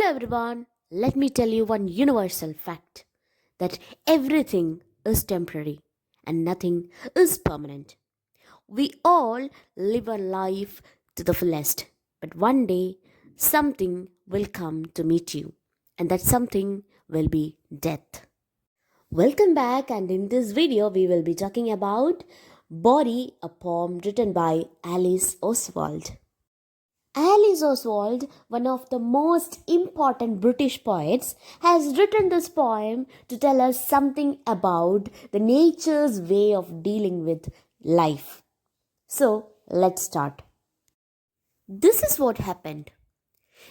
Hello everyone, let me tell you one universal fact that everything is temporary and nothing is permanent. We all live our life to the fullest, but one day something will come to meet you, and that something will be death. Welcome back, and in this video, we will be talking about Body, a poem written by Alice Oswald. Alice Oswald, one of the most important British poets, has written this poem to tell us something about the nature's way of dealing with life. So, let's start. This is what happened.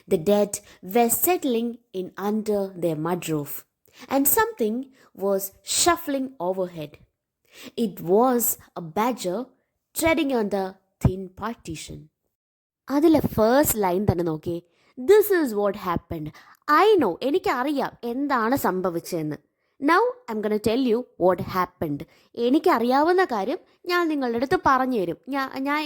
The dead were settling in under their mud roof, and something was shuffling overhead. It was a badger treading on the thin partition. അതിലെ first line തന്നെ നോക്കിയേ. This is what happened. I know, എനിക്കറിയാം എന്താണ് സംഭവിച്ചതെന്ന്. Now I M gonna tell you what happened. എനിക്കറിയാവുന്ന കാര്യം ഞാൻ നിങ്ങളുടെ അടുത്ത് പറഞ്ഞു തരും.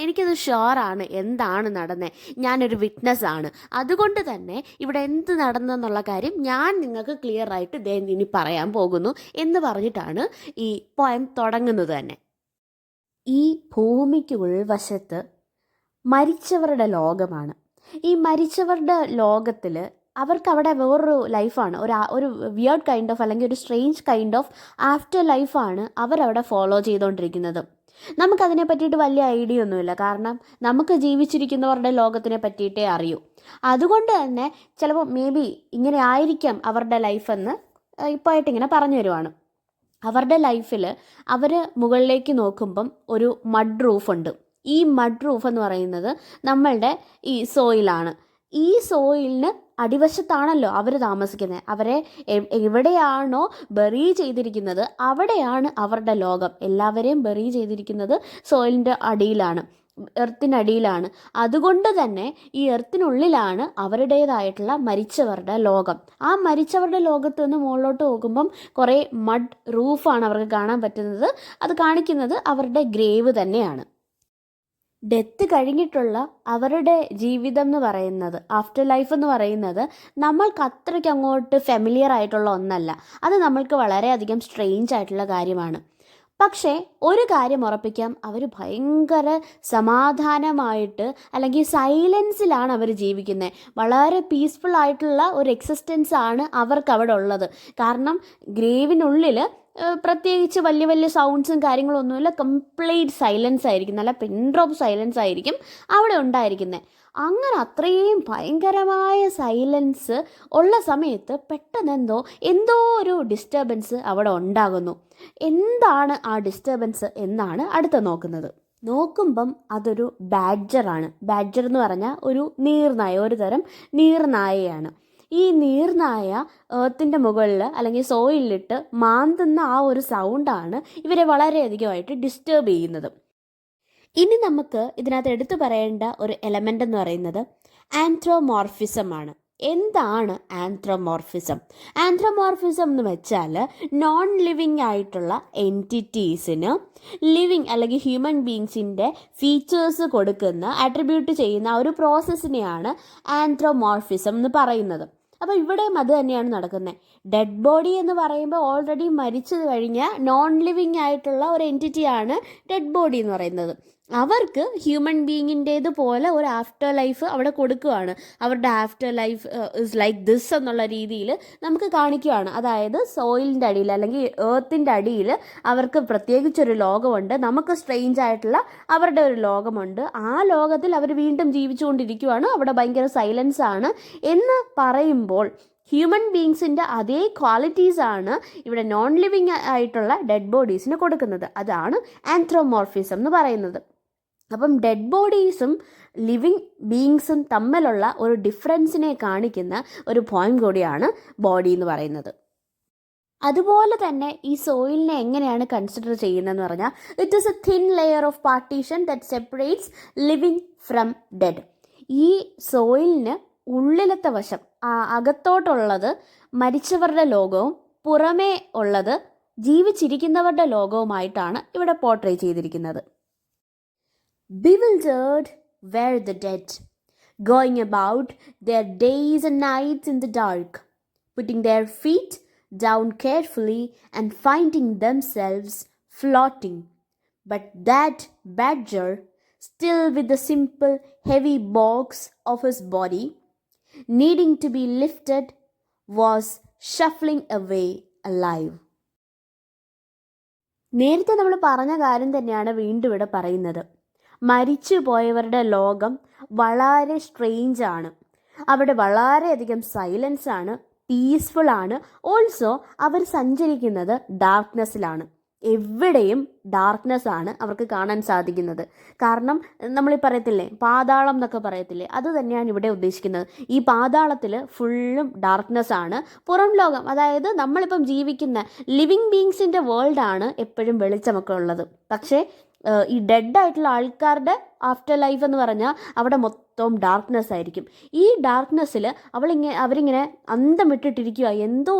എനിക്കത് ഷുവറാണ് എന്താണ് നടന്നത്. ഞാനൊരു വിറ്റ്നസ് ആണ്. അതുകൊണ്ട് തന്നെ ഇവിടെ എന്ത് നടന്നെന്നുള്ള കാര്യം ഞാൻ നിങ്ങൾക്ക് ക്ലിയർ ആയിട്ട് ഇനി പറയാൻ പോകുന്നു എന്ന് പറഞ്ഞിട്ടാണ് ഈ പോയം തുടങ്ങുന്നത് തന്നെ. ഈ ഭൂമിക്ക് ഉൾവശത്ത് മരിച്ചവരുടെ ലോകമാണ്. ഈ മരിച്ചവരുടെ ലോകത്തിൽ അവർക്ക് അവിടെ വേറൊരു ലൈഫാണ്, ഒരു വിയേർഡ് കൈൻഡ് ഓഫ് അല്ലെങ്കിൽ ഒരു സ്ട്രേഞ്ച് കൈൻഡ് ഓഫ് ആഫ്റ്റർ ലൈഫാണ് അവരവിടെ ഫോളോ ചെയ്തുകൊണ്ടിരിക്കുന്നത്. നമുക്കതിനെ പറ്റിയിട്ട് വലിയ ഐഡിയ ഒന്നുമില്ല, കാരണം നമുക്ക് ജീവിച്ചിരിക്കുന്നവരുടെ ലോകത്തിനെ പറ്റിയിട്ടേ അറിയൂ. അതുകൊണ്ട് തന്നെ ചിലപ്പോൾ മേ ബി ഇങ്ങനെ ആയിരിക്കാം അവരുടെ ലൈഫെന്ന് ഇപ്പോഴായിട്ട് ഇങ്ങനെ പറഞ്ഞു തരുവാണ്. അവരുടെ ലൈഫിൽ അവർ മുകളിലേക്ക് നോക്കുമ്പം ഒരു മഡ് റൂഫുണ്ട്. ഈ മഡ് റൂഫ് എന്ന് പറയുന്നത് നമ്മളുടെ ഈ സോയിലാണ്. ഈ സോയിലിന് അടിവശത്താണല്ലോ അവർ താമസിക്കുന്നത്. അവരെ എവിടെയാണോ ബറി ചെയ്തിരിക്കുന്നത് അവിടെയാണ് അവരുടെ ലോകം. എല്ലാവരെയും ബറി ചെയ്തിരിക്കുന്നത് സോയിലിൻ്റെ അടിയിലാണ്, എർത്തിനടിയിലാണ്. അതുകൊണ്ട് തന്നെ ഈ എർത്തിനുള്ളിലാണ് അവരുടേതായിട്ടുള്ള മരിച്ചവരുടെ ലോകം. ആ മരിച്ചവരുടെ ലോകത്ത് നിന്ന് മുകളിലോട്ട് പോകുമ്പം കുറേ മഡ് റൂഫാണ് അവർക്ക് കാണാൻ പറ്റുന്നത്. അത് കാണിക്കുന്നത് അവരുടെ ഗ്രേവ് തന്നെയാണ്. ഡെത്ത് കഴിഞ്ഞിട്ടുള്ള അവരുടെ ജീവിതം എന്ന് പറയുന്നത്, ആഫ്റ്റർ ലൈഫ് എന്ന് പറയുന്നത് നമ്മൾക്ക് അത്രയ്ക്ക് അങ്ങോട്ട് ഫെമിലിയർ ആയിട്ടുള്ള ഒന്നല്ല. അത് നമ്മൾക്ക് വളരെയധികം സ്ട്രേഞ്ച് ആയിട്ടുള്ള കാര്യമാണ്. പക്ഷേ ഒരു കാര്യം ഉറപ്പിക്കാം, അവർ ഭയങ്കര സമാധാനമായിട്ട് അല്ലെങ്കിൽ സൈലൻസിലാണ് അവർ ജീവിക്കുന്നത്. വളരെ പീസ്ഫുൾ ആയിട്ടുള്ള ഒരു എക്സിസ്റ്റൻസ് ആണ് അവർക്ക് അവിടെ ഉള്ളത്. കാരണം ഗ്രേവിനുള്ളിൽ പ്രത്യേകിച്ച് വലിയ വലിയ സൗണ്ട്സും കാര്യങ്ങളൊന്നുമില്ല. കംപ്ലീറ്റ് സൈലൻസ് ആയിരിക്കും, നല്ല പിൻ ഡ്രോപ്പ് സൈലൻസ് ആയിരിക്കും അവിടെ ഉണ്ടായിരിക്കുന്നത്. അങ്ങനെ അത്രയും ഭയങ്കരമായ സൈലൻസ് ഉള്ള സമയത്ത് പെട്ടെന്ന് എന്തോ ഒരു ഡിസ്റ്റർബൻസ് അവിടെ ഉണ്ടാകുന്നു. എന്താണ് ആ ഡിസ്റ്റർബൻസ് എന്നാണ് അടുത്ത് നോക്കുമ്പം അതൊരു ബാഡ്ജറാണ്. ബാഡ്ജർ എന്ന് പറഞ്ഞാൽ ഒരു നീർനായ, ഒരു തരം നീർനായയാണ്. ഈ നീർനായ ഏർത്തിൻ്റെ മുകളിൽ അല്ലെങ്കിൽ സോയിലിട്ട് മാന്തുന്ന ആ ഒരു സൗണ്ടാണ് ഇവരെ വളരെയധികമായിട്ട് ഡിസ്റ്റർബ് ചെയ്യുന്നത്. ഇനി നമുക്ക് ഇതിനകത്ത് എടുത്തു പറയേണ്ട ഒരു എലമെൻ്റ് എന്ന് പറയുന്നത് ആന്ത്രോമോർഫിസം ആണ്. എന്താണ് ആന്ത്രോമോർഫിസം? ആന്ത്രോമോർഫിസം എന്ന് വെച്ചാൽ നോൺ ലിവിങ് ആയിട്ടുള്ള എൻറ്റിറ്റീസിന് ലിവിങ് അല്ലെങ്കിൽ ഹ്യൂമൻ ബീങ്സിൻ്റെ ഫീച്ചേഴ്സ് കൊടുക്കുന്ന, അട്രിബ്യൂട്ട് ചെയ്യുന്ന ഒരു പ്രോസസ്സിനെയാണ് ആന്ത്രോമോർഫിസം എന്ന് പറയുന്നത്. അപ്പോൾ ഇവിടെയും അത് തന്നെയാണ് നടക്കുന്നത്. ഡെഡ് ബോഡി എന്ന് പറയുമ്പോൾ ഓൾറെഡി മരിച്ചു കഴിഞ്ഞ നോൺ ലിവിങ് ആയിട്ടുള്ള ഒരു എൻറ്റിറ്റിയാണ് ഡെഡ് ബോഡി എന്ന് പറയുന്നത്. അവർക്ക് ഹ്യൂമൻ ബീയിങ്ങിൻ്റേതുപോലെ ഒരു ആഫ്റ്റർ ലൈഫ് അവിടെ കൊടുക്കുകയാണ്. അവരുടെ after life is like this എന്നുള്ള രീതിയിൽ നമുക്ക് കാണിക്കുകയാണ്. അതായത് സോയിലിൻ്റെ അടിയിൽ അല്ലെങ്കിൽ ഏർത്തിൻ്റെ അടിയിൽ അവർക്ക് പ്രത്യേകിച്ചൊരു ലോകമുണ്ട്, നമുക്ക് സ്ട്രേഞ്ച് ആയിട്ടുള്ള അവരുടെ ഒരു ലോകമുണ്ട്. ആ ലോകത്തിൽ അവർ വീണ്ടും ജീവിച്ചുകൊണ്ടിരിക്കുകയാണ്. അവിടെ ഭയങ്കര സൈലൻസ് ആണ് എന്ന് പറയുമ്പോൾ ഹ്യൂമൻ ബീങ്സിൻ്റെ അതേ ക്വാളിറ്റീസാണ് ഇവിടെ നോൺ ലിവിങ് ആയിട്ടുള്ള ഡെഡ് ബോഡീസിന് കൊടുക്കുന്നത്. അതാണ് ആന്ത്രോമോർഫിസം എന്ന് പറയുന്നത്. അപ്പം ഡെഡ് ബോഡീസും ലിവിങ് ബീയിങ്സും തമ്മിലുള്ള ഒരു ഡിഫറൻസിനെ കാണിക്കുന്ന ഒരു പോയിന്റ് കൂടിയാണ് ബോഡി എന്ന് പറയുന്നത്. അതുപോലെ തന്നെ ഈ സോയിലിനെ എങ്ങനെയാണ് കൺസിഡർ ചെയ്യുന്നതെന്ന് പറഞ്ഞാൽ, it is A thin layer of partition that separates living from dead. ഈ സോയിലിന് ഉള്ളിലത്തെ വശം, അകത്തോട്ടുള്ളത് മരിച്ചവരുടെ ലോകവും പുറമേ ഉള്ളത് ജീവിച്ചിരിക്കുന്നവരുടെ ലോകവുമായിട്ടാണ് ഇവിടെ പോർട്രേ ചെയ്തിരിക്കുന്നത്. Bewildered were the dead, going about their days and nights in the dark, putting their feet down carefully and finding themselves floating. But that badger, still with the simple heavy box of his body, needing to be lifted, was shuffling away alive. നേരത്തെ നമ്മൾ പറഞ്ഞ കാര്യം തന്നെയാണ് വീണ്ടും ഇവിടെ പറയുന്നത്. മരിച്ചു പോയവരുടെ ലോകം വളരെ സ്ട്രേഞ്ച് ആണ്. അവിടെ വളരെയധികം സൈലൻസ് ആണ്, പീസ്ഫുൾ ആണ്. ഓൾസോ അവർ സഞ്ചരിക്കുന്നത് ഡാർക്ക്നെസ്സിലാണ്. എവിടെയും ഡാർക്ക്നെസ് ആണ് അവർക്ക് കാണാൻ സാധിക്കുന്നത്. കാരണം നമ്മൾ പറയത്തില്ലേ പാതാളം എന്നൊക്കെ പറയത്തില്ലേ, അത് തന്നെയാണ് ഇവിടെ ഉദ്ദേശിക്കുന്നത്. ഈ പാതാളത്തിൽ ഫുള്ളും ഡാർക്ക്നെസ് ആണ്. പുറം ലോകം, അതായത് നമ്മളിപ്പം ജീവിക്കുന്ന ലിവിങ് ബീങ്സിൻ്റെ വേൾഡാണ് എപ്പോഴും വെളിച്ചമൊക്കെ ഉള്ളത്. പക്ഷേ ഈ ഡെഡ് ആയിട്ടുള്ള ആൾക്കാരുടെ ആഫ്റ്റർ ലൈഫ് എന്ന് പറഞ്ഞാൽ അവിടെ മൊത്തം ഡാർക്ക്നെസ് ആയിരിക്കും. ഈ ഡാർക്ക്നെസ്സിൽ അവരിങ്ങനെ അന്തം വിട്ടിട്ടിരിക്കുക. എന്തോ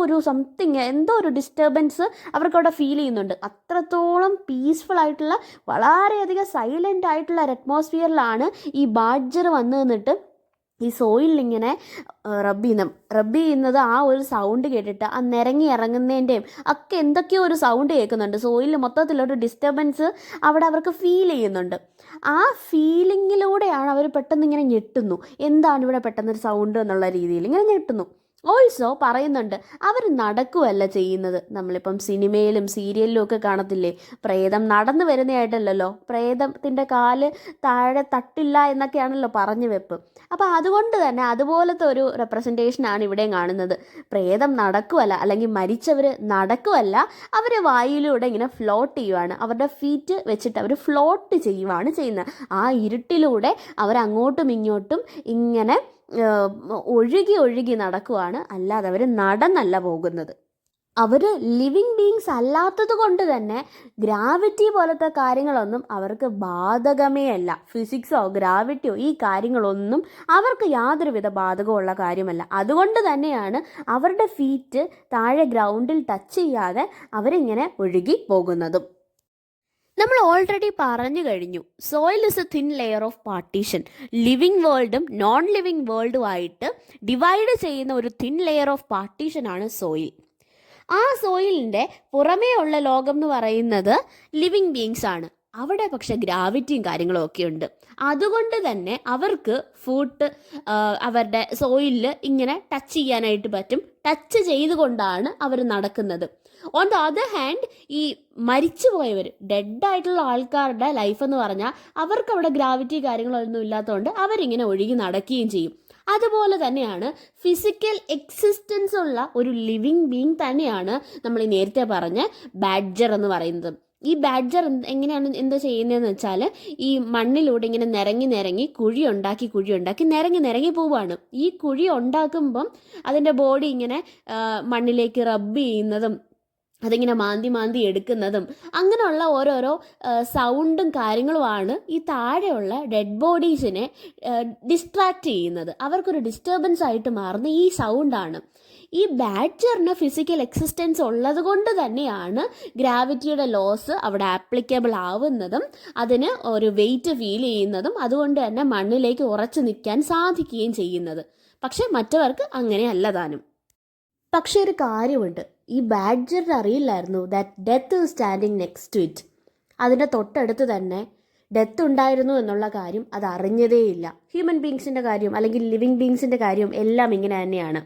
ഒരു ഡിസ്റ്റർബൻസ് അവർക്കവിടെ ഫീൽ ചെയ്യുന്നുണ്ട്. അത്രത്തോളം പീസ്ഫുൾ ആയിട്ടുള്ള വളരെയധികം സൈലൻ്റ് ആയിട്ടുള്ള ഒരു അറ്റ്മോസ്ഫിയറിലാണ് ഈ ബാഡ്ജർ വന്നു നിന്നിട്ട് ഈ സോയിലിങ്ങനെ റബ്ബ് ചെയ്യുന്നത്. ആ ഒരു സൗണ്ട് കേട്ടിട്ട് ആ നിരങ്ങി ഇറങ്ങുന്നതിൻ്റെയും ഒക്കെ എന്തൊക്കെയോ ഒരു സൗണ്ട് കേൾക്കുന്നുണ്ട്. സോയിലിൽ മൊത്തത്തിലൊരു ഡിസ്റ്റർബൻസ് അവിടെ അവർക്ക് ഫീൽ ചെയ്യുന്നുണ്ട്. ആ ഫീലിങ്ങിലൂടെയാണ് അവർ പെട്ടെന്ന് ഇങ്ങനെ ഞെട്ടുന്നു. എന്താണ് ഇവിടെ പെട്ടെന്നൊരു സൗണ്ട് എന്നുള്ള രീതിയിൽ ഇങ്ങനെ ഞെട്ടുന്നു. ഓൾസോ പറയുന്നുണ്ട് അവർ നടക്കുകയല്ല ചെയ്യുന്നത്. നമ്മളിപ്പം സിനിമയിലും സീരിയലിലും ഒക്കെ കാണത്തില്ലേ, പ്രേതം നടന്നു വരുന്നതായിട്ടല്ലല്ലോ, പ്രേതത്തിൻ്റെ കാല് താഴെ തട്ടില്ല എന്നൊക്കെയാണല്ലോ പറഞ്ഞു വെപ്പ്. അപ്പോൾ അതുകൊണ്ട് തന്നെ അതുപോലത്തെ ഒരു റെപ്രസെൻറ്റേഷനാണ് ഇവിടെയും കാണുന്നത്. പ്രേതം നടക്കുവല്ല, അല്ലെങ്കിൽ മരിച്ചവർ നടക്കുവല്ല, അവർ വായുവിലൂടെ ഇങ്ങനെ ഫ്ലോട്ട് ചെയ്യുവാണ്. അവരുടെ ഫീറ്റ് വെച്ചിട്ട് അവർ ഫ്ലോട്ട് ചെയ്യുവാണ് ചെയ്യുന്നത്. ആ ഇരുട്ടിലൂടെ അവരങ്ങോട്ടും ഇങ്ങോട്ടും ഇങ്ങനെ ഒഴുകി നടക്കുവാണ്. അല്ലാതെ അവർ നടന്നല്ല പോകുന്നത്. അവർ ലിവിങ് ബീങ്സ് അല്ലാത്തത് കൊണ്ട് തന്നെ ഗ്രാവിറ്റി പോലത്തെ കാര്യങ്ങളൊന്നും അവർക്ക് ബാധകമേ അല്ല. ഫിസിക്സോ ഗ്രാവിറ്റിയോ ഈ കാര്യങ്ങളൊന്നും അവർക്ക് യാതൊരുവിധ ബാധകമുള്ള കാര്യമല്ല. അതുകൊണ്ട് തന്നെയാണ് അവരുടെ ഫീറ്റ് താഴെ ഗ്രൗണ്ടിൽ ടച്ച് ചെയ്യാതെ അവരിങ്ങനെ ഒഴുകി പോകുന്നതും. നമ്മൾ ഓൾറെഡി പറഞ്ഞു കഴിഞ്ഞു, soil is a thin layer of partition. Living വേൾഡും നോൺ ലിവിങ് വേൾഡുമായിട്ട് ഡിവൈഡ് ചെയ്യുന്ന ഒരു തിൻ ലെയർ ഓഫ് പാർട്ടീഷനാണ് സോയിൽ. ആ സോയിലിൻ്റെ പുറമേ ഉള്ള ലോകം എന്ന് പറയുന്നത് ലിവിങ് ബീങ്സ് ആണ്. അവിടെ പക്ഷെ ഗ്രാവിറ്റിയും കാര്യങ്ങളും ഒക്കെ ഉണ്ട്. അതുകൊണ്ട് തന്നെ അവർക്ക് ഫുട്ട് അവരുടെ സോയിലിൽ ഇങ്ങനെ ടച്ച് ചെയ്യാനായിട്ട് പറ്റും. ടച്ച് ചെയ്തുകൊണ്ടാണ് അവർ നടക്കുന്നത്. ഓൺ ദ അതർ ഹാൻഡ്, ഈ മരിച്ചു പോയവർ, ഡെഡായിട്ടുള്ള ആൾക്കാരുടെ ലൈഫ് എന്ന് പറഞ്ഞാൽ അവർക്ക് അവിടെ ഗ്രാവിറ്റി കാര്യങ്ങളൊന്നും ഇല്ലാത്തതുകൊണ്ട് അവരിങ്ങനെ ഒഴുകി നടക്കുകയും ചെയ്യും. അതുപോലെ തന്നെയാണ് ഫിസിക്കൽ എക്സിസ്റ്റൻസ് ഉള്ള ഒരു ലിവിങ് ബീങ് തന്നെയാണ് നമ്മൾ ഈ നേരത്തെ പറഞ്ഞ ബാഡ്ജർ എന്ന് പറയുന്നത്. ഈ ബാഡ്ജർ എങ്ങനെയാണ് എന്താ ചെയ്യുന്നതെന്ന് വെച്ചാൽ, ഈ മണ്ണിലൂടെ ഇങ്ങനെ നിരങ്ങി കുഴി ഉണ്ടാക്കി നിരങ്ങി പോവുകയാണ്. ഈ കുഴി ഉണ്ടാക്കുമ്പം അതിൻ്റെ ബോഡി ഇങ്ങനെ മണ്ണിലേക്ക് റബ്ബ് ചെയ്യുന്നതും അതിങ്ങനെ മാന്തി എടുക്കുന്നതും അങ്ങനെയുള്ള ഓരോരോ സൗണ്ടും കാര്യങ്ങളുമാണ് ഈ താഴെയുള്ള ഡെഡ് ബോഡീസിനെ ഡിസ്ട്രാക്റ്റ് ചെയ്യുന്നത്. അവർക്കൊരു ഡിസ്റ്റർബൻസ് ആയിട്ട് മാറുന്ന ഈ സൗണ്ടാണ്. ഈ ബാഡ്ജറിന് ഫിസിക്കൽ എക്സിസ്റ്റൻസ് ഉള്ളത് കൊണ്ട് തന്നെയാണ് ഗ്രാവിറ്റിയുടെ ലോസ് അവിടെ ആപ്ലിക്കബിൾ ആവുന്നതും അതിന് ഒരു വെയിറ്റ് ഫീൽ ചെയ്യുന്നതും അതുകൊണ്ട് തന്നെ മണ്ണിലേക്ക് ഉറച്ചു നിൽക്കാൻ സാധിക്കുകയും ചെയ്യുന്നത്. പക്ഷെ മറ്റവർക്ക് അങ്ങനെയല്ല താനും. പക്ഷെ ഒരു കാര്യമുണ്ട്, ഈ ബാഡ്ജറിന് അറിയില്ലായിരുന്നു that death is standing next to it. അതിൻ്റെ തൊട്ടടുത്ത് തന്നെ ഡെത്ത് ഉണ്ടായിരുന്നു എന്നുള്ള കാര്യം അത് അറിഞ്ഞതേയില്ല. ഹ്യൂമൻ ബീങ്സിൻ്റെ കാര്യം അല്ലെങ്കിൽ ലിവിങ് ബീങ്സിൻ്റെ കാര്യം എല്ലാം ഇങ്ങനെ തന്നെയാണ്.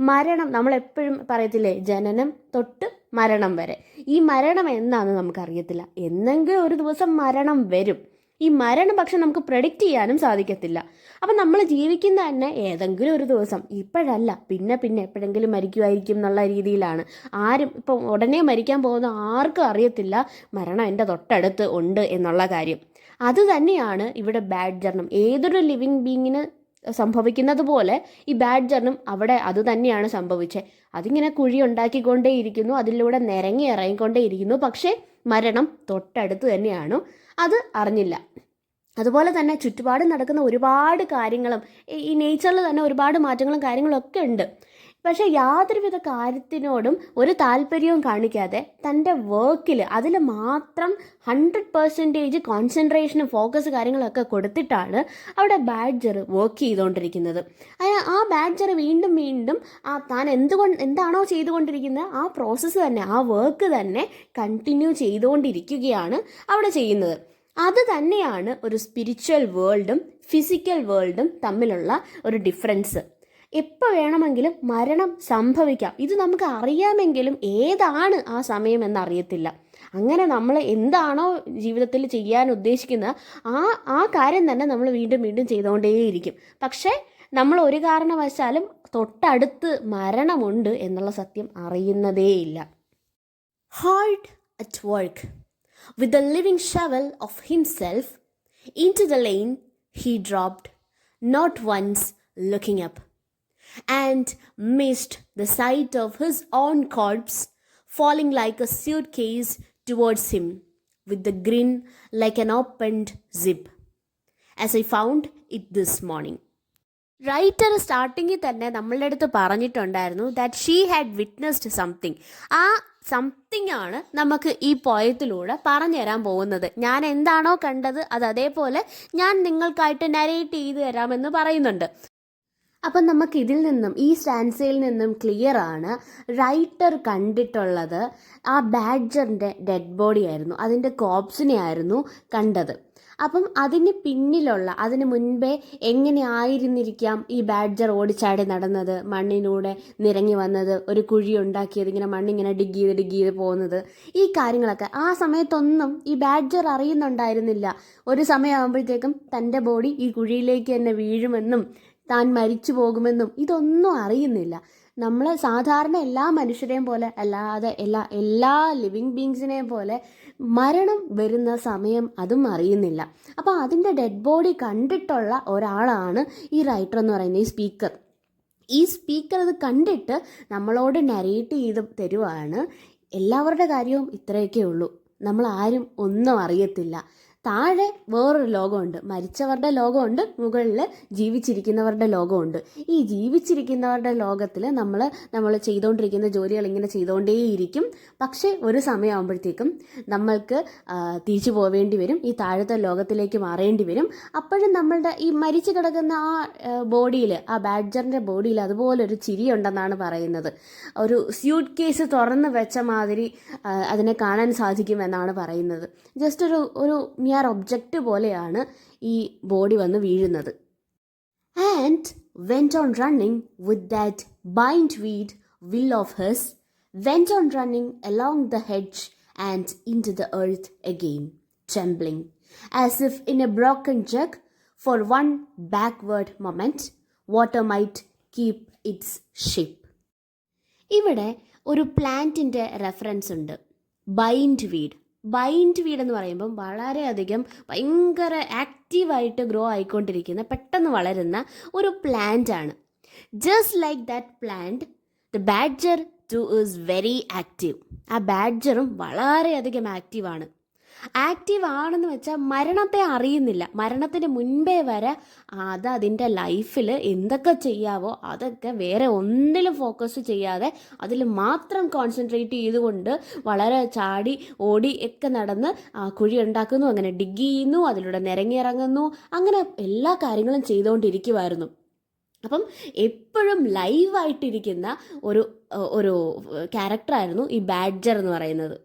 മരണം, നമ്മളെപ്പോഴും പറയത്തില്ലേ, ജനനം തൊട്ട് മരണം വരെ. ഈ മരണം എന്നാണെന്ന് നമുക്കറിയത്തില്ല. എന്നെങ്കിലും ഒരു ദിവസം മരണം വരും. ഈ മരണം പക്ഷെ നമുക്ക് പ്രെഡിക്റ്റ് ചെയ്യാനും സാധിക്കത്തില്ല. അപ്പം നമ്മൾ ജീവിക്കുന്ന തന്നെ ഏതെങ്കിലും ഒരു ദിവസം, ഇപ്പോഴല്ല പിന്നെ എപ്പോഴെങ്കിലും മരിക്കുമായിരിക്കും എന്നുള്ള രീതിയിലാണ്. ആരും ഇപ്പം ഉടനെ മരിക്കാൻ പോകുന്ന ആർക്കും അറിയത്തില്ല മരണം എൻ്റെ തൊട്ടടുത്ത് ഉണ്ട് എന്നുള്ള കാര്യം. അത് തന്നെയാണ് ഇവിടെ ബാഡ്ജറിനും ഏതൊരു ലിവിങ് ബീങ്ങിന് സംഭവിക്കുന്നത് പോലെ ഈ ബാഡ്ജറിനും അവിടെ അത് തന്നെയാണ് സംഭവിച്ചത്. അതിങ്ങനെ കുഴി ഉണ്ടാക്കിക്കൊണ്ടേയിരിക്കുന്നു, അതിലൂടെ ഇറങ്ങിക്കൊണ്ടേയിരിക്കുന്നു. പക്ഷേ മരണം തൊട്ടടുത്ത് തന്നെയാണ്, അത് അറിഞ്ഞില്ല. അതുപോലെ തന്നെ ചുറ്റുപാടും നടക്കുന്ന ഒരുപാട് കാര്യങ്ങളും ഈ നേച്ചറിൽ തന്നെ ഒരുപാട് മാറ്റങ്ങളും കാര്യങ്ങളും ഒക്കെ ഉണ്ട്. പക്ഷേ യാതൊരുവിധ കാര്യത്തിനോടും ഒരു താല്പര്യവും കാണിക്കാതെ തൻ്റെ വർക്കിൽ അതിൽ മാത്രം 100% കോൺസെൻട്രേഷനും ഫോക്കസ് കാര്യങ്ങളൊക്കെ കൊടുത്തിട്ടാണ് അവിടെ ബാഡ്ജർ വർക്ക് ചെയ്തുകൊണ്ടിരിക്കുന്നത്. ആ ബാഡ്ജർ വീണ്ടും വീണ്ടും താൻ എന്താണോ ചെയ്തുകൊണ്ടിരിക്കുന്നത് ആ പ്രോസസ്സ് തന്നെ, ആ വർക്ക് തന്നെ കണ്ടിന്യൂ ചെയ്തുകൊണ്ടിരിക്കുകയാണ് അവിടെ ചെയ്യുന്നത്. അത് തന്നെയാണ് ഒരു സ്പിരിച്വൽ വേൾഡും ഫിസിക്കൽ വേൾഡും തമ്മിലുള്ള ഒരു ഡിഫറൻസ്. എപ്പോൾ വേണമെങ്കിലും മരണം സംഭവിക്കാം. ഇത് നമുക്ക് അറിയാമെങ്കിലും ഏതാണ് ആ സമയം എന്നറിയത്തില്ല. അങ്ങനെ നമ്മൾ എന്താണോ ജീവിതത്തിൽ ചെയ്യാൻ ഉദ്ദേശിക്കുന്നത് ആ കാര്യം തന്നെ നമ്മൾ വീണ്ടും വീണ്ടും ചെയ്തുകൊണ്ടേയിരിക്കും. പക്ഷേ നമ്മൾ ഒരു കാരണവശാലും തൊട്ടടുത്ത് മരണമുണ്ട് എന്നുള്ള സത്യം അറിയുന്നതേയില്ല. Hard at work with the living shovel of himself into the lane he dropped, not once looking up, and missed the sight of his own corpse falling like a suitcase towards him with the grin like an opened zip, as I found it this morning. Writer സ്റ്റാർട്ടിങ്ങിൽ തന്നെ നമ്മളുടെ അടുത്ത് പറഞ്ഞിട്ടുണ്ടായിരുന്നു that she had witnessed something. ആ something ആണ് നമുക്ക് ഈ പോയത്തിലൂടെ പറഞ്ഞു തരാൻ പോകുന്നത്. ഞാൻ എന്താണോ കണ്ടത് അത് അതേപോലെ ഞാൻ നിങ്ങൾക്കായിട്ട് നരേറ്റ് ചെയ്ത് തരാമെന്ന് പറയുന്നുണ്ട്. അപ്പം നമുക്ക് ഇതിൽ നിന്നും, ഈ സ്റ്റാൻസയിൽ നിന്നും ക്ലിയർ ആണ് റൈറ്റർ കണ്ടിട്ടുള്ളത് ആ ബാഡ്ജറിൻ്റെ ഡെഡ് ബോഡി ആയിരുന്നു, അതിൻ്റെ കോപ്സിനെ ആയിരുന്നു കണ്ടത്. അപ്പം അതിന് പിന്നിലുള്ള, അതിന് മുൻപേ എങ്ങനെ ആയിരുന്നിരിക്കാം ഈ ബാഡ്ജർ ഓടിച്ചാടി നടന്നത്, മണ്ണിലൂടെ നിരങ്ങി വന്നത്, ഒരു കുഴി ഉണ്ടാക്കിയത്, ഇങ്ങനെ മണ്ണിങ്ങനെ ഡിഗ് ചെയ്ത് പോകുന്നത്, ഈ കാര്യങ്ങളൊക്കെ ആ സമയത്തൊന്നും ഈ ബാഡ്ജർ അറിയുന്നുണ്ടായിരുന്നില്ല. ഒരു സമയമാകുമ്പോഴത്തേക്കും തൻ്റെ ബോഡി ഈ കുഴിയിലേക്ക് തന്നെ വീഴുമെന്നും താൻ മരിച്ചു പോകുമെന്നും ഇതൊന്നും അറിയുന്നില്ല. നമ്മൾ സാധാരണ എല്ലാ മനുഷ്യരെയും പോലെ അല്ലാതെ എല്ലാ ലിവിങ് ബീങ്സിനെയും പോലെ മരണം വരുന്ന സമയം അതും അറിയുന്നില്ല. അപ്പോൾ അതിൻ്റെ ഡെഡ് ബോഡി കണ്ടിട്ടുള്ള ഒരാളാണ് ഈ റൈറ്റർ എന്ന് പറയുന്ന ഈ സ്പീക്കർ ഇത് കണ്ടിട്ട് നമ്മളോട് നരേറ്റ് ചെയ്ത് തരുവാണ്. എല്ലാവരുടെ കാര്യവും ഇത്രയൊക്കെ ഉള്ളൂ, നമ്മൾ ആരും ഒന്നും അറിയത്തില്ല. താഴെ വേറൊരു ലോകമുണ്ട്, മരിച്ചവരുടെ ലോകമുണ്ട്, മുകളിൽ ജീവിച്ചിരിക്കുന്നവരുടെ ലോകമുണ്ട്. ഈ ജീവിച്ചിരിക്കുന്നവരുടെ ലോകത്തിൽ നമ്മൾ ചെയ്തുകൊണ്ടിരിക്കുന്ന ജോലികൾ ഇങ്ങനെ ചെയ്തുകൊണ്ടേയിരിക്കും. പക്ഷേ ഒരു സമയമാകുമ്പോഴത്തേക്കും നമ്മൾക്ക് തിരിച്ചു പോവേണ്ടി വരും, ഈ താഴത്തെ ലോകത്തിലേക്ക് മാറേണ്ടി വരും. അപ്പോഴും നമ്മളുടെ ഈ മരിച്ചു കിടക്കുന്ന ആ ബോഡിയിൽ, ആ ബാഡ്ജറിൻ്റെ ബോഡിയിൽ അതുപോലൊരു ചിരിയുണ്ടെന്നാണ് പറയുന്നത്. ഒരു സ്യൂട്ട് കേസ് തുറന്ന് വെച്ച മാതിരി അതിനെ കാണാൻ സാധിക്കുമെന്നാണ് പറയുന്നത്. ജസ്റ്റ് ഒരു ഒബ്ജക്റ്റ് പോലെയാണ് ഈ ബോഡി വന്ന് വീഴുന്നത്. And went on running with that bindweed will of his, went on running along the hedge and into the earth again, trembling as if in a broken jug. For one backward moment water might keep its shape. ഇവിടെ ഒരു പ്ലാന്റിൻ്റെ reference ഉണ്ട്, bind weed എന്ന് പറയുമ്പം വളരെയധികം ഭയങ്കര ആക്റ്റീവായിട്ട് grow ആയിക്കൊണ്ടിരിക്കുന്ന, പെട്ടെന്ന് വളരുന്ന ഒരു പ്ലാന്റ് ആണ്. Just like that plant the badger two is very active. ആ ബാഡ്ജറും വളരെയധികം ആക്റ്റീവാണ്. ആണെന്ന് വെച്ചാൽ മരണത്തെ അറിയുന്നില്ല. മരണത്തിന് മുൻപേ വരെ അതിൻ്റെ ലൈഫിൽ എന്തൊക്കെ ചെയ്യാവോ അതൊക്കെ വേറെ ഒന്നിലും ഫോക്കസ് ചെയ്യാതെ അതിൽ മാത്രം കോൺസെൻട്രേറ്റ് ചെയ്തുകൊണ്ട് വളരെ ചാടി ഓടി ഒക്കെ നടന്ന് കുഴി ഉണ്ടാക്കുന്നു, അങ്ങനെ ഡിഗ് ചെയ്യുന്നു, അതിലൂടെ നിരങ്ങിയിറങ്ങുന്നു, അങ്ങനെ എല്ലാ കാര്യങ്ങളും ചെയ്തുകൊണ്ടിരിക്കുമായിരുന്നു. അപ്പം എപ്പോഴും ലൈവായിട്ടിരിക്കുന്ന ഒരു ക്യാരക്ടറായിരുന്നു ഈ ബാഡ്ജർ എന്ന് പറയുന്നത്.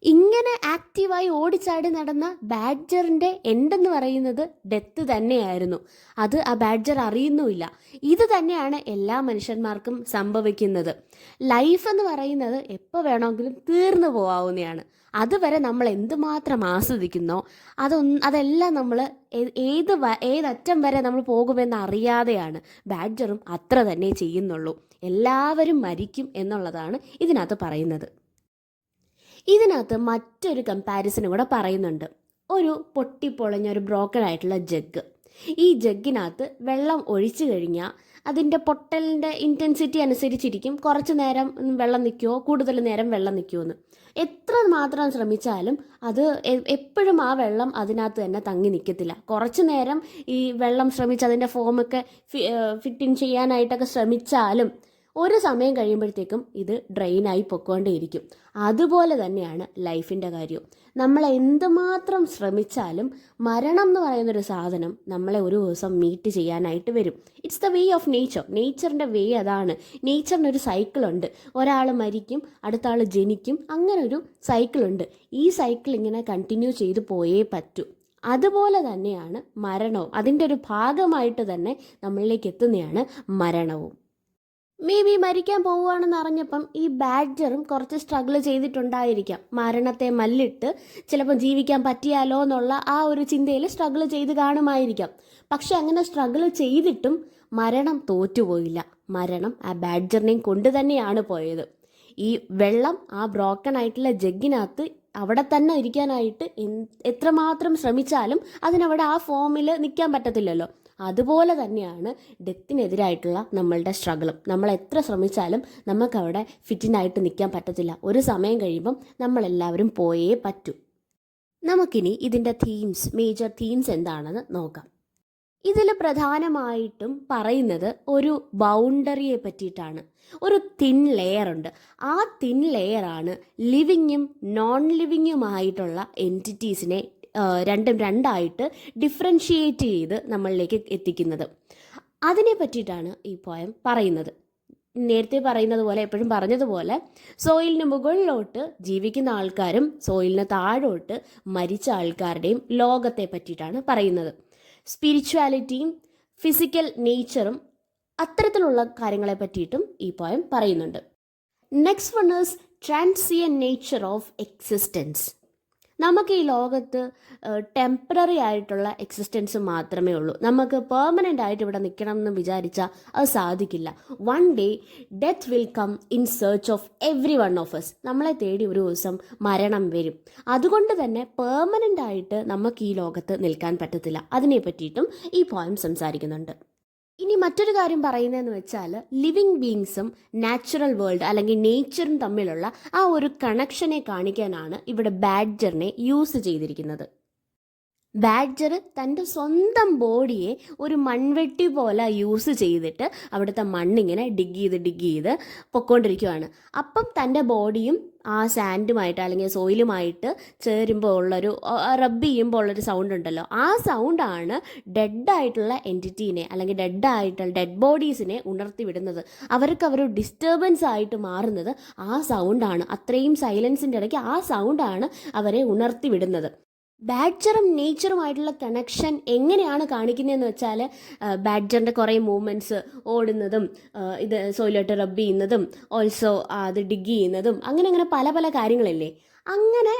ഇങ്ങനെ ആക്റ്റീവായി ഓടിച്ചാടി നടന്ന ബാഡ്ജറിൻ്റെ എൻഡെന്ന് പറയുന്നത് ഡെത്ത് തന്നെയായിരുന്നു. അത് ആ ബാഡ്ജർ അറിയുന്നുമില്ല. ഇത് തന്നെയാണ് എല്ലാ മനുഷ്യന്മാർക്കും സംഭവിക്കുന്നത്. ലൈഫ് എന്ന് പറയുന്നത് എപ്പോൾ വേണമെങ്കിലും തീർന്നു പോകാവുന്നതാണ്. അതുവരെ നമ്മൾ എന്തുമാത്രം ആസ്വദിക്കുന്നോ അതെല്ലാം നമ്മൾ ഏതറ്റം വരെ നമ്മൾ പോകുമെന്ന് അറിയാതെയാണ്. ബാഡ്ജറും അത്ര തന്നെ ചെയ്യുന്നുള്ളൂ. എല്ലാവരും മരിക്കും എന്നുള്ളതാണ് ഇതിനകത്ത് പറയുന്നത്. ഇതിനകത്ത് മറ്റൊരു കമ്പാരിസനും കൂടെ പറയുന്നുണ്ട്. ഒരു പൊട്ടിപ്പൊളഞ്ഞ ഒരു ബ്രോക്കൺ ആയിട്ടുള്ള ജഗ്. ഈ ജഗ്ഗിനകത്ത് വെള്ളം ഒഴിച്ചു കഴിഞ്ഞാൽ അതിൻ്റെ പൊട്ടലിൻ്റെ ഇൻറ്റൻസിറ്റി അനുസരിച്ചിരിക്കും കുറച്ച് നേരം വെള്ളം നിൽക്കുമോ കൂടുതൽ നേരം വെള്ളം നിൽക്കുമോ. എത്ര മാത്രം ശ്രമിച്ചാലും അത് എപ്പോഴും ആ വെള്ളം അതിനകത്ത് തന്നെ തങ്ങി നിൽക്കത്തില്ല. കുറച്ച് നേരം ഈ വെള്ളം ശ്രമിച്ച് അതിൻ്റെ ഫോമൊക്കെ ഫിറ്റ് ഇൻ ചെയ്യാനായിട്ടൊക്കെ ശ്രമിച്ചാലും ഒരു സമയം കഴിയുമ്പോഴത്തേക്കും ഇത് ഡ്രെയിനായി പൊക്കോണ്ടേയിരിക്കും. അതുപോലെ തന്നെയാണ് ലൈഫിൻ്റെ കാര്യവും. നമ്മൾ എന്തുമാത്രം ശ്രമിച്ചാലും മരണം എന്ന് പറയുന്നൊരു സാധനം നമ്മളെ ഒരു ദിവസം മീറ്റ് ചെയ്യാനായിട്ട് വരും. It's the way of nature. നേച്ചറിൻ്റെ വേ അതാണ്. നേച്ചറിനൊരു സൈക്കിളുണ്ട്. ഒരാൾ മരിക്കും, അടുത്ത ആൾ ജനിക്കും, അങ്ങനെ ഒരു സൈക്കിളുണ്ട്. ഈ സൈക്കിൾ ഇങ്ങനെ കണ്ടിന്യൂ ചെയ്തു പോയേ പറ്റൂ. അതുപോലെ തന്നെയാണ് മരണവും. അതിൻ്റെ ഒരു ഭാഗമായിട്ട് തന്നെ നമ്മളിലേക്ക് എത്തുന്നതാണ് മരണവും. മേ ബി മരിക്കാൻ പോവുകയാണെന്ന് അറിഞ്ഞപ്പം ഈ ബാഡ്ജറും കുറച്ച് സ്ട്രഗിൾ ചെയ്തിട്ടുണ്ടായിരിക്കാം. മരണത്തെ മല്ലിട്ട് ചിലപ്പോൾ ജീവിക്കാൻ പറ്റിയാലോ എന്നുള്ള ആ ഒരു ചിന്തയിൽ സ്ട്രഗിൾ ചെയ്ത് കാണുമായിരിക്കാം. പക്ഷെ അങ്ങനെ സ്ട്രഗിൾ ചെയ്തിട്ടും മരണം തോറ്റുപോയില്ല. മരണം ആ ബാഡ്ജറിനെയും കൊണ്ട് തന്നെയാണ് പോയത്. ഈ വെള്ളം ആ ബ്രോക്കൺ ആയിട്ടുള്ള ജഗ്ഗിനകത്ത് അവിടെ തന്നെ ഇരിക്കാനായിട്ട് എത്രമാത്രം ശ്രമിച്ചാലും അതിനവിടെ ആ ഫോമിൽ നിൽക്കാൻ പറ്റത്തില്ലല്ലോ. അതുപോലെ തന്നെയാണ് ഡെത്തിനെതിരായിട്ടുള്ള നമ്മളുടെ സ്ട്രഗിളും. നമ്മൾ എത്ര ശ്രമിച്ചാലും നമുക്കവിടെ ഫിറ്റിനായിട്ട് നിൽക്കാൻ പറ്റത്തില്ല. ഒരു സമയം കഴിയുമ്പം നമ്മളെല്ലാവരും പോയേ പറ്റൂ. നമുക്കിനി ഇതിൻ്റെ മേജർ തീംസ് എന്താണെന്ന് നോക്കാം. ഇതിൽ പ്രധാനമായിട്ടും പറയുന്നത് ഒരു ബൗണ്ടറിയെ പറ്റിയിട്ടാണ്. ഒരു തിൻ ലെയർ ഉണ്ട്. ആ തിൻ ലെയറാണ് ലിവിങ്ങും നോൺ ലിവിങ്ങുമായിട്ടുള്ള എൻറ്റിറ്റീസിനെ രണ്ടും രണ്ടായിട്ട് ഡിഫറൻഷിയേറ്റ് ചെയ്ത് നമ്മളിലേക്ക് എത്തിക്കുന്നത്. അതിനെ പറ്റിയിട്ടാണ് ഈ പോയം പറയുന്നത്. നേരത്തെ പറയുന്നത് പോലെ, എപ്പോഴും പറഞ്ഞതുപോലെ, സോയിലിന് മുകളിലോട്ട് ജീവിക്കുന്ന ആൾക്കാരും സോയിലിന് താഴോട്ട് മരിച്ച ആൾക്കാരുടെയും ലോകത്തെ പറ്റിയിട്ടാണ് പറയുന്നത്. സ്പിരിച്വാലിറ്റിയും ഫിസിക്കൽ നേച്ചറും അത്തരത്തിലുള്ള കാര്യങ്ങളെ പറ്റിയിട്ടും ഈ പോയം പറയുന്നുണ്ട്. Next one is transient nature of existence. നമുക്ക് ഈ ലോകത്ത് ടെമ്പററി ആയിട്ടുള്ള എക്സിസ്റ്റൻസ് മാത്രമേ ഉള്ളൂ. നമുക്ക് പെർമനൻ്റ് ആയിട്ട് ഇവിടെ നിൽക്കണം എന്ന് വിചാരിച്ചാൽ അത് സാധിക്കില്ല. One day death will come in search of every one of us. നമ്മളെ തേടി ഒരു ദിവസം മരണം വരും. അതുകൊണ്ട് തന്നെ പെർമനൻ്റ് ആയിട്ട് നമുക്ക് ഈ ലോകത്ത് നിൽക്കാൻ പറ്റത്തില്ല. അതിനെ പറ്റിയിട്ടും ഈ പോയം സംസാരിക്കുന്നുണ്ട്. ഇനി മറ്റൊരു കാര്യം പറയുന്നതെന്ന് വെച്ചാൽ, ലിവിങ് ബീങ്സും നാച്ചുറൽ വേൾഡ് അല്ലെങ്കിൽ നേച്ചറും തമ്മിലുള്ള ആ ഒരു കണക്ഷനെ കാണിക്കാനാണ് ഇവിടെ ബാഡ്ജറിനെ യൂസ് ചെയ്തിരിക്കുന്നത്. ബാഡ്ജർ തൻ്റെ സ്വന്തം ബോഡിയെ ഒരു മൺവെട്ടി പോലെ യൂസ് ചെയ്തിട്ട് അവിടുത്തെ മണ്ണിങ്ങനെ ഡിഗ് ചെയ്ത് പൊക്കോണ്ടിരിക്കുകയാണ്. അപ്പം തൻ്റെ ബോഡിയും ആ സാൻഡുമായിട്ട് അല്ലെങ്കിൽ സോയിലുമായിട്ട് ചേരുമ്പോൾ ഉള്ളൊരു റബ്ബ് ചെയ്യുമ്പോൾ ഉള്ളൊരു സൗണ്ട് ഉണ്ടല്ലോ, ആ സൗണ്ടാണ് ഡെഡായിട്ടുള്ള എൻറ്റിറ്റീനെ അല്ലെങ്കിൽ ഡെഡ് ബോഡീസിനെ ഉണർത്തി വിടുന്നത്. അവർക്ക് ഡിസ്റ്റർബൻസ് ആയിട്ട് മാറുന്നത് ആ സൗണ്ടാണ്. അത്രയും സൈലൻസിൻ്റെ ഇടയ്ക്ക് ആ സൗണ്ടാണ് അവരെ ഉണർത്തി വിടുന്നത്. ബാഡ്ജറും നേച്ചറുമായിട്ടുള്ള കണക്ഷൻ എങ്ങനെയാണ് കാണിക്കുന്നതെന്ന് വെച്ചാൽ, ബാഡ്ജറിൻ്റെ കുറേ മൂവ്മെൻറ്റ്സ്, ഓടുന്നതും ഇത് സോയിലോട്ട് റബ്ബ് ചെയ്യുന്നതും ഓൾസോ അത് ഡിഗ് ചെയ്യുന്നതും അങ്ങനെ പല കാര്യങ്ങളില്ലേ. അങ്ങനെ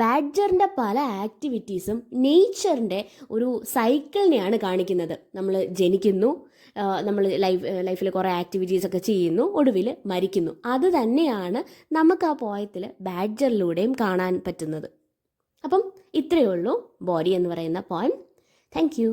ബാഡ്ജറിൻ്റെ പല ആക്ടിവിറ്റീസും നേച്ചറിൻ്റെ ഒരു സൈക്കിളിനെയാണ് കാണിക്കുന്നത്. നമ്മൾ ജനിക്കുന്നു, നമ്മൾ ലൈഫിൽ കുറേ ആക്ടിവിറ്റീസൊക്കെ ചെയ്യുന്നു, ഒടുവിൽ മരിക്കുന്നു. അത് തന്നെയാണ് നമുക്ക് ആ പോയത്തിൽ ബാഡ്ജറിലൂടെയും കാണാൻ പറ്റുന്നത്. അപ്പം ഇത്രയേ ഉള്ളൂ ബോഡി എന്ന് പറയുന്ന പോയം. Thank you.